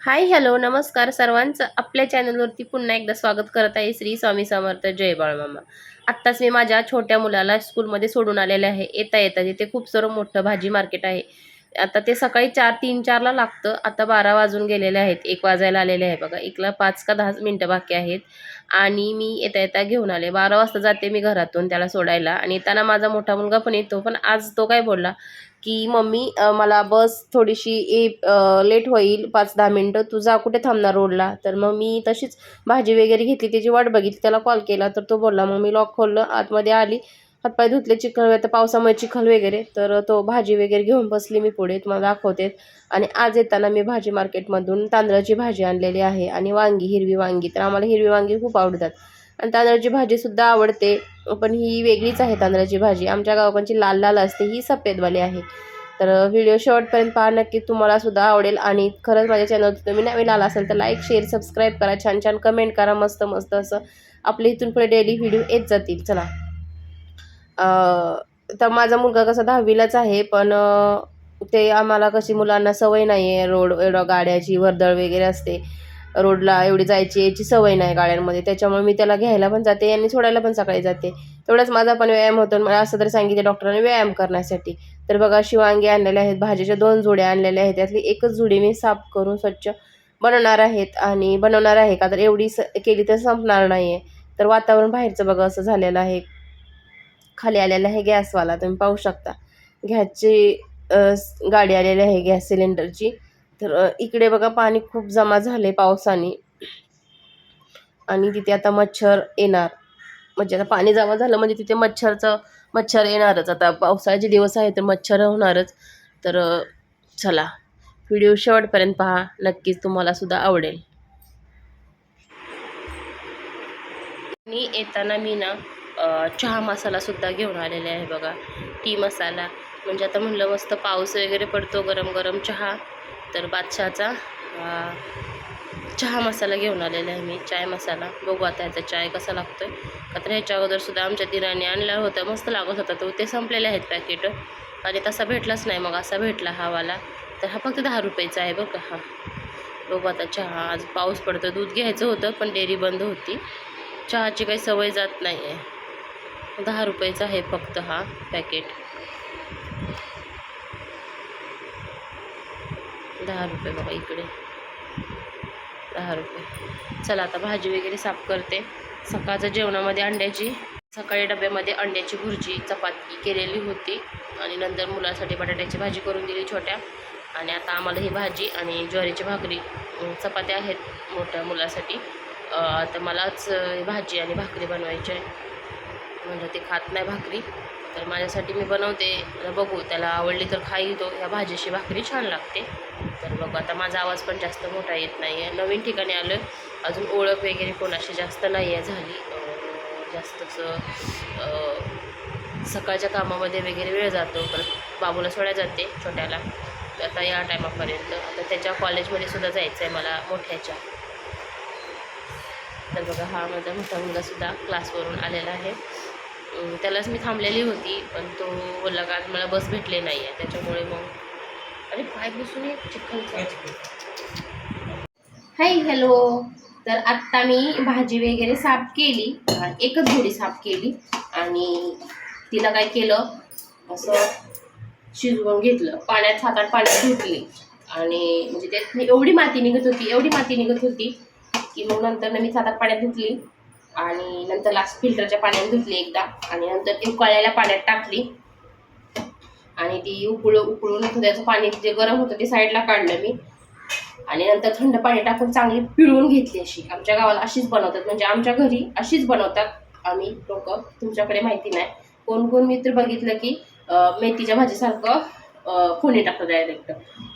Hi hello नमस्कार सर्वांचं आपल्या चॅनलवरती पुन्हा एकदा स्वागत करत आहे. श्री स्वामी समर्थ जय बाळमामा. आत्ताच मी माझ्या छोट्या मुलाला स्कूलमध्ये सोडून आलेले आहे. येता येता तिथे खूप सारं मोठं भाजी मार्केट आहे. आता ते सकाळी 3:04ला लागतं. आता 12 वाजून गेलेले आहेत, 1 वाजायला आलेले आहे बघा. 1ला 5 का 10 मिनटं बाकी आहेत आणि मी येता येता घेऊन आले. 12 वाजता जाते मी घरातून त्याला सोडायला आणि येताना माझा मोठा मुलगा पण येतो. पण आज तो काय बोलला की मम्मी मला बस थोडीशी लेट होईल 5-10 मिनटं, तू जा कुठे थांबणार रोडला. तर मग मी तशीच भाजी वगैरे घेतली, त्याची वाट बघितली, त्याला कॉल केला. तर तो बोलला. मग मी लॉक खोललं, आतमध्ये आली, हातपाय धुतले, चिखल तर पावसामुळे चिखल वगैरे. तर तो भाजी वगैरे घेऊन बसली मी पुढे, तुम्हाला दाखवते. आणि आज येताना मी भाजी मार्केटमधून तांदळाची भाजी आणलेली आहे आणि वांगी, हिरवी वांगी. तर आम्हाला हिरवी वांगी खूप आवडतात आणि तांदळाची भाजीसुद्धा आवडते. पण ही वेगळीच आहे तांदळाची भाजी. आमच्या गावाकडची लाल लाल असते, ही सफेदवाली आहे. तर व्हिडिओ शेवटपर्यंत पहा, नक्की तुम्हाला सुद्धा आवडेल. आणि खरंच माझ्या चॅनल तुम्ही नवीन आला असेल तर लाईक शेअर सबस्क्राईब करा, छान छान कमेंट करा, मस्त मस्त असं आपले इथून पुढे डेली व्हिडिओ येत जातील. चला, तर माझा मुलगा कसा 10वीलाच आहे, पण ते आम्हाला कशी मुलांना सवय नाही आहे रोड एवढं गाड्याची वर्दळ वगैरे असते, रोडला एवढी जायची याची सवय नाही गाड्यांमध्ये. त्याच्यामुळे मी त्याला घ्यायला पण जाते आणि सोडायला पण सकाळी जाते. तेवढाच माझा पण व्यायाम होतो. मला असं तरी सांगितलं डॉक्टरांनी व्यायाम करण्यासाठी. तर बघा, शिवांगी आणलेले आहेत, भाजीच्या 2 जोड्या आणलेल्या आहेत, त्यातली एकच जोडी मी साफ करून स्वच्छ बनवणार आहेत. आणि बनवणार आहे का तर एवढी केली तर संपणार नाही आहे. तर वातावरण बाहेरचं बघा असं झालेलं आहे. खाली आलेला आहे गॅसवाला, तुम्ही पाहू शकता. गॅसची गाडी आलेली आहे गॅस सिलेंडरची. तर इकडे बघा पाणी खूप जमा झाले पावसाने आणि तिथे आता मच्छर येणार. म्हणजे आता पाणी जमा झालं म्हणजे तिथे मच्छर येणारच. आता पावसाळ्याचे दिवस आहे तर मच्छर होणारच. तर चला, व्हिडिओ शेवटपर्यंत पहा, नक्कीच तुम्हाला सुद्धा आवडेल. मी येताना मी ना चहा मसाला सुद्धा घेऊन आलेला आहे बघा, टी मसाला. म्हणजे आता म्हणलं मस्त पाऊस वगैरे पडतो, गरम गरम चहा. तर बादशहाचा चहा मसाला घेऊन आलेला आहे मी, चाय मसाला. बघू आता ह्याचा चाय कसा लागतोय. का तर ह्याच्या अगोदर सुद्धा आमच्या दिराने आणला होता, मस्त लागत होता तो. ते संपलेले आहेत पॅकेट आणि तसा भेटलाच नाही, मग असा भेटला हा वाला. तर हा फक्त 10 रुपयाचा आहे बरं का. हा बघू आता चहा. आज पाऊस पडतो, दूध घ्यायचं होतं पण डेअरी बंद होती. चहाची काही सवय जात नाही आहे. 10 रुपयाचा आहे फक्त हा पॅकेट. 10 रुपये बघा इकडे, 10 रुपये. चला आता भाजी वगैरे साफ करते. सकाळच्या जेवणामध्ये सकाळी डब्यामध्ये अंड्याची भुर्जी चपाती केलेली होती आणि नंतर मुलासाठी बटाट्याची भाजी करून दिली छोट्या. आणि आता आम्हाला ही भाजी आणि ज्वारीची भाकरी, चपात्या आहेत मोठ्या मुलासाठी. तर मलाच भाजी आणि भाकरी बनवायची आहे. म्हणजे ते खात नाही भाकरी, तर माझ्यासाठी मी बनवते. बघू, त्याला आवडली तर खाईल तो. ह्या भाजीशी भाकरी छान लागते. तर बघू आता. माझा आवाज पण जास्त मोठा येत नाही आहे, नवीन ठिकाणी आलं, अजून ओळख वगैरे कोणाशी जास्त नाही आहे झाली. जास्त सकाळच्या कामामध्ये वगैरे वेळ जातो. परत बाबूला सोडायला जाते छोट्याला आता या टायमापर्यंत. आता त्याच्या कॉलेजमध्ये सुद्धा जायचं आहे मला, मोठ्याच्या. तर बघा, हा माझा मोठा मुलगासुद्धा क्लासवरून आलेला आहे. त्यालाच मी थांबलेली होती, पण तो बोलला का आज मला बस भेटले नाही आहे, त्याच्यामुळे मग. अरे पाय बसून चिखलचा. Hi hello. तर आत्ता मी भाजी वगैरे साफ केली, एकच जोडी साफ केली आणि तिला काय केलं, असं शिजवून घेतलं पाण्यात, 7-8 पाण्यात धुतली. आणि म्हणजे त्यात एवढी माती निघत होती की मग नंतर मी 7-8 पाण्यात धुतली आणि नंतर लास्ट फिल्टरच्या पाण्यात धुतली एकदा. आणि नंतर ती उकळलेल्या पाण्यात टाकली आणि ती उकळून त्याचं पाणी जे गरम होतं ते साईडला काढलं मी. आणि नंतर थंड पाणी टाकून चांगली पिळवून घेतली. अशी आमच्या गावाला अशीच बनवतात, म्हणजे आमच्या घरी अशीच बनवतात आम्ही लोक. तुमच्याकडे माहिती नाही. कोण कोण मी तर बघितलं की मेथीच्या भाजीसारखं फोडणी टाकतात डायरेक्ट,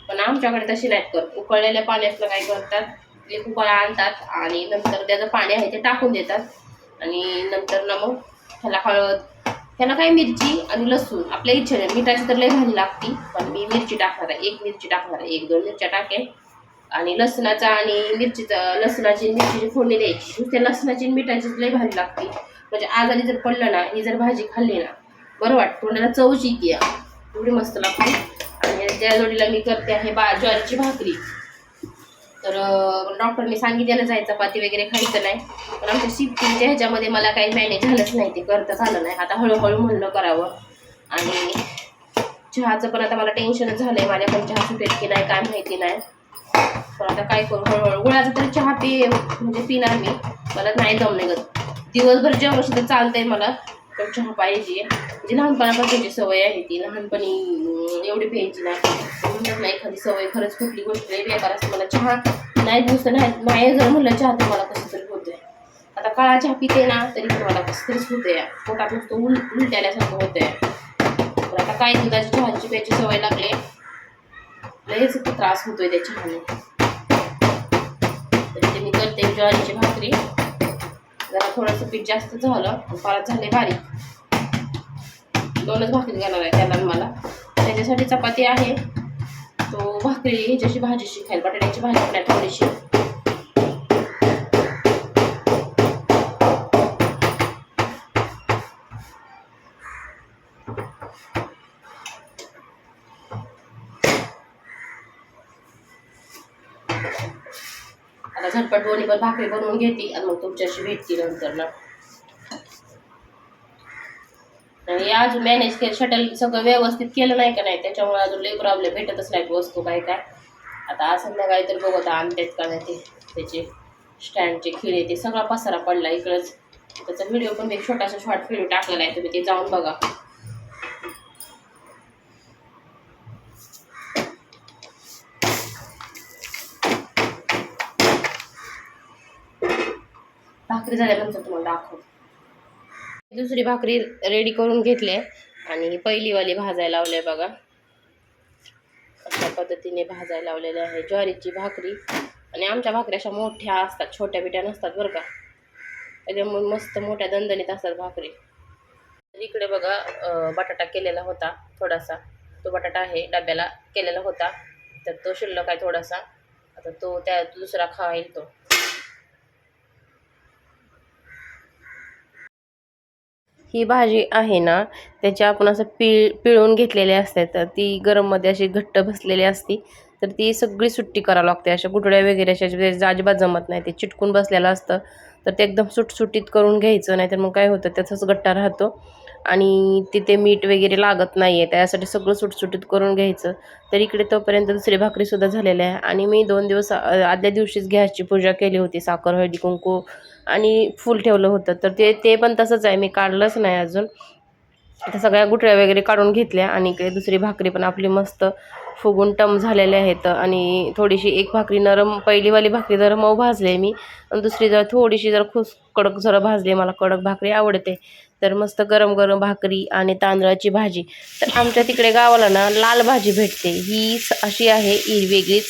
पण आमच्याकडे तशी नाहीत करत. उकळलेल्या पाण्यातलं काय करतात, एक उकळा आणतात आणि नंतर त्याचं पाणी आहे ते टाकून देतात आणि नंतर ना मग ह्याला हळद, ह्याला काय मिरची आणि लसूण आपल्या इच्छेने. मिठाची तर लई भाजी लागती, पण मी मिरची टाकणार आहे, 1 मिरची टाकणार आहे, 1-2 मिरच्या टाकेल. आणि लसणाचा आणि लसणाची मिरचीची फोडणी द्यायची. त्या लसणाची मिठाची लई भाजी लागते. म्हणजे आजारी जर पडलं ना, ही जर भाजी खाल्ली ना, बरं वाटतं, तोंडाला चवच येते, एवढी मस्त लागते. आणि त्या जोडीला मी करते आहे ज्वारीची भाकरी. तर डॉक्टरने सांगितलेलं जायचं चपाती वगैरे खायचं नाही, पण आमच्या शिफ्टिंगच्या ह्याच्यामध्ये मला काही मॅनेज झालंच नाही, ते करताच आलं नाही. आता हळूहळू म्हणलं करावं. आणि चहाचं पण आता मला टेन्शनच झालं आहे, माझ्या पण चहा सुटेल की नाही काय माहिती नाही. पण आता काय करू, हळूहळू गुळाचा तर चहा म्हणजे पिणार मी, मला नाही जम निघत. दिवसभर जेवण सुद्धा चालतंय मला, पण चहा पाहिजे. म्हणजे लहानपणापासूनची सवय आहे ती, लहानपणी एवढी प्यायची नाही. म्हणतात ना एखादी सवय खरंच कुठली गोष्ट बेकार असते. मला चहा नाही नुसतं नाही जर म्हणलं चहा तर मला कसं तरी होतंय. आता काळा चहा पिते ना तरी पण मला कसं तरीच होतंय, पोटात नुसतं उलट्याल्यासारखं होतंय. तर आता काय दुधाची चहाची प्यायची सवय लागली, लयच त्रास होतोय त्या चहाने. तर ते मी करते ज्वारीची भाकरी, जरा थोडंसं पीठ जास्त झालं, परत झाले बारीक. 2च भाकरी करणार आहे त्याला मला. त्याच्यासाठी चपाती आहे, तो भाकरी ह्याच्याशी भाजीशी खाईल, बटाट्याची भाजी पण थोडीशी. आता झटपट दोन्ही पण भाकरी बनवून घेते आणि मग तुमच्याशी भेटते नंतर ना. आणि अजून मॅनेज केलं, शटल सगळं व्यवस्थित केलं नाही का नाही, त्याच्यामुळे अजून लई प्रॉब्लेम, भेटतच नाही वस्तू काय काय. आता आज संध्याकाळी तर बघत आणतेच का नाही ते त्याचे स्टँडचे खिळे, ते सगळा पसारा पडला इकडंच. त्याचा व्हिडिओ पण एक छोटासा शॉर्ट व्हिडिओ टाकलेला आहे, तुम्ही ते जाऊन बघा. भाकरी झाल्यानंतर तुम्हाला दाखव. दुसरी भाकरी रेडी करून घेतली आणि पहिलीवाली भाजायला लावली बघा. अशा पद्धतीने भाजायला लावलेले आहे ज्वारीची भाकरी. आणि आमच्या भाकरी अशा मोठ्या असतात, छोट्या बिट्या नसतात बरं का, त्याच्यामुळे मस्त मोठ्या दणदणीत असतात भाकरी. इकडे बघा बटाटा केलेला होता थोडासा, तो बटाटा आहे डब्याला केलेला होता, तर तो शिल्लक आहे थोडासा. आता तो त्या दुसरा खाईल तो. ही भाजी आहे ना त्याची आपण असं पिळून घेतलेली असते, तर ती गरममध्ये अशी घट्ट बसलेली असती, तर ती सगळी सुट्टी करावं लागते. अशा गुठळ्या वगैरे अशा अजिबात जमत नाही, ते चिटकून बसलेलं असतं, तर ते एकदम सुटसुटीत करून घ्यायचं. नाहीतर मग काय होतं त्याचाच गट्टा राहतो आणि तिथे मीठ वगैरे लागत नाही आहे, त्यासाठी सगळं सुटसुटीत करून घ्यायचं. तर इकडे तोपर्यंत दुसरी भाकरीसुद्धा झालेली आहे. आणि मी 2 दिवस आदल्या दिवशीच गॅसची पूजा केली होती, साखर हळदी कुंकू आणि फूल ठेवलं होतं, तर ते पण तसंच आहे, मी काढलंच नाही अजून. आता सगळ्या गुठळ्या वगैरे काढून घेतल्या आणि इकडे दुसरी भाकरी पण आपली मस्त फुगून टम झालेले आहेत. आणि थोडीशी एक भाकरी नरम, पहिलीवाली भाकरी जरा मऊ भाजली मी, आणि दुसरी जरा थोडीशी जरा कडक जरा भाजली, मला कडक भाकरी आवडते. तर मस्त गरम गरम भाकरी आणि तांदळाची भाजी. तर आमच्या तिकडे गावाला ना लाल भाजी भेटते, ही अशी आहे ही वेगळीच.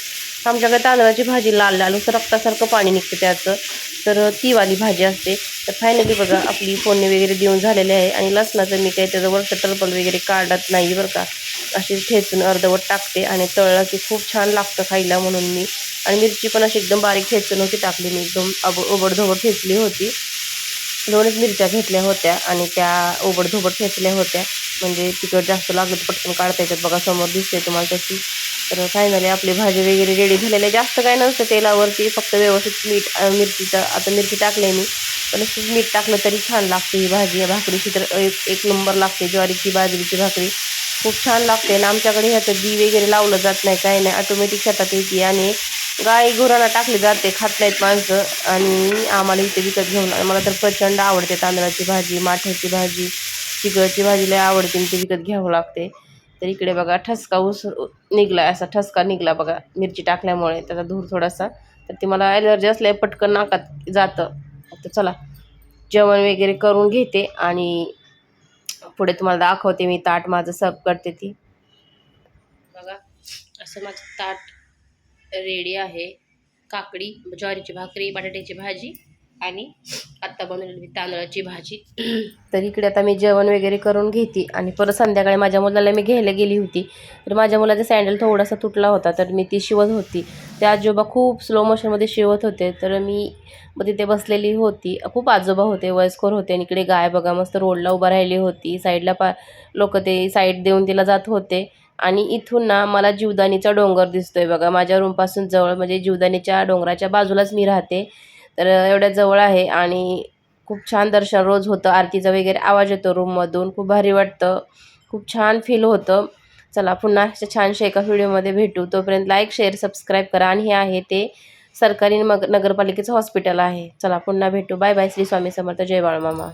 आमच्याकडे तांदळाची भाजी लाल लाल असं रक्तासारखं पाणी निघतं त्याचं, तर ती वाली भाजी असते. तर फायनली बघा आपली फोडणी वगैरे देऊन झालेली आहे. आणि लसणाचं मी काही त्याच्यावरचं टरपल वगैरे काढत नाही बरं का, अशी ठेचून अर्धवट टाकते आणि तळलं की खूप छान लागतं खायला म्हणून मी. आणि मिरची पण अशी एकदम बारीक ठेचून होती टाकली मी, एकदम ओबडधोबड ठेचली होती. 2च मिरच्या घेतल्या होत्या आणि त्या ओबडधोबड ठेचल्या होत्या, म्हणजे तिखट जास्त लागलं तर पटकन काढता येतात बघा, समोर दिसते तुम्हाला तशी. तर फायनली आपली भाजी वगैरे रेडी झालेली आहे. जास्त काय नसतं तेलावरती, फक्त व्यवस्थित मीठ मिरचीचं, आता मिरची टाकली मी, पण मीठ टाकलं तरी छान लागते ही भाजी. या भाकरीची तर एक नंबर लागते, ज्वारीची बाजरीची भाकरी खूप छान लागते. आणि आमच्याकडे ह्याचं बी वगैरे लावलं जात नाही, काही नाही, ऑटोमॅटिक शेतात येते आणि गाई गुरांना टाकली जाते, खात नाहीत माणसं. आणि आम्हाला इथे विकत घेऊन, मला तर प्रचंड आवडते तांदळाची भाजी, माठ्याची भाजी, चिकळची भाजी लय आवडते, ते विकत घ्यावं लागते. तर इकडे बघा ठसका निघला, असा ठसका निघला बघा मिरची टाकल्यामुळे, त्याचा धूर थोडासा, तर ते मला ॲलर्जी असल्या पटकन नाकात जातं. तर चला जेवण वगैरे करून घेते आणि पुढे तुम्हाला दाखवते मी ताट माझं सर्व करते. ती बघा असं माझं ताट रेडी आहे. काकडी, ज्वारीची भाकरी, बटाट्याची भाजी आणि आत्ता बनवलेली तांदळाची भाजी. तर इकडे आता मी जेवण वगैरे करून घेते आणि परत संध्याकाळी माझ्या मुलाला मी घ्यायला गेली होती, तर माझ्या मुलाचा सँडल थोडासा तुटला होता, तर मी ती शिवत होती. त्या आजोबा खूप स्लो मोशनमध्ये शिवत होते, तर मी मग तिथे बसलेली होती. खूप आजोबा होते, वयस्कर होते. आणि इकडे गाय बघा मस्त रोडला उभा राहिली होती, साईडला लोक ते साईड देऊन तिला जात होते. आणि इथून ना मला जीवदानीचा डोंगर दिसतोय बघा. माझ्या रूमपासून जवळ, म्हणजे जीवदानीच्या डोंगराच्या बाजूलाच मी राहते. तर एवढ्या जवळ आहे आणि खूप छान दर्शन रोज होतं. आरतीचा वगैरे आवाज येतो रूममधून, खूप भारी वाटतं, खूप छान फील होतं. चला पुन्हा अशा छानशा एका व्हिडिओमध्ये भेटू. तोपर्यंत लाईक, शेअर, सबस्क्राईब करा. आणि हे आहे ते सरकारी नगरपालिकेचं हॉस्पिटल आहे. चला पुन्हा भेटू. Bye bye. श्री स्वामी समर्थ. जय बाळूमामा.